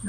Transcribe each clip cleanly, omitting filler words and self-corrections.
നീ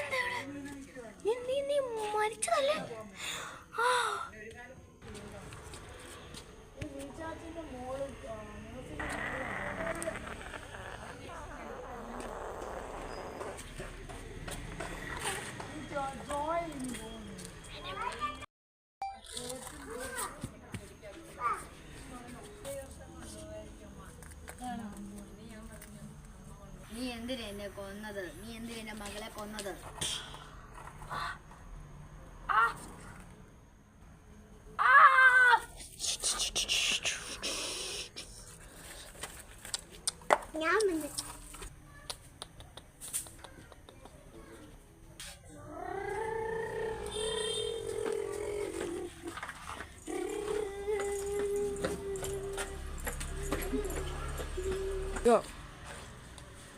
എന്താ നീ മരിച്ചതല്ലേ? നീ എന്തിനാ എന്നെ കൊന്നത്? നീ എന്തിനാ എന്റെ മകളെ കൊന്നത്?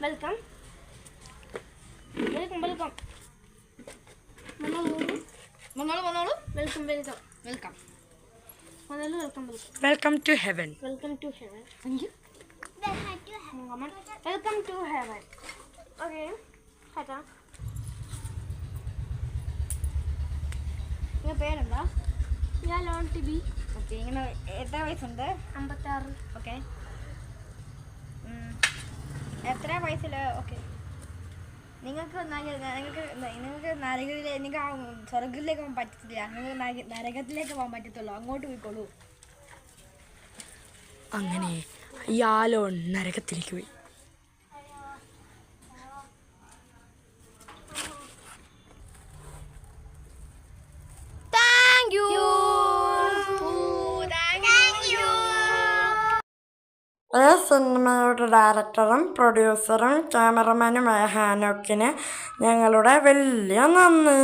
വെൽക്കം വെൽക്കം വെൽക്കം വന്നോളൂ വെൽക്കം വെൽക്കം വെൽക്കം വന്നോളൂ welcome welcome to heaven. Welcome to heaven. Thank you. Welcome to heaven. Okay കേട്ടാ. നിങ്ങളുടെ പേരെന്താ? ഞാൻ ലോൺ ടി ബി. ഓക്കെ, ഇങ്ങനെ എത്ര വയസ്സുണ്ട്? 56. ഓക്കെ, എത്ര വയസ്സിൽ? ഓക്കെ, നിങ്ങൾക്ക് നരകത്തിലേക്ക് നിങ്ങൾക്ക് സ്വർഗത്തിലേക്ക് പോകാൻ പറ്റത്തില്ല, നിങ്ങൾക്ക് നരകത്തിലേക്ക് പോകാൻ പറ്റത്തുള്ളൂ. അങ്ങോട്ട് പോയിക്കോളൂ. അങ്ങനെ യാലോൺ നരകത്തിലേക്ക് പോയി. സിനിമയുടെ ഡയറക്ടറും പ്രൊഡ്യൂസറും ക്യാമറമാനുമായ ഹാനോക്കിന് ഞങ്ങളുടെ വലിയ നന്ദി.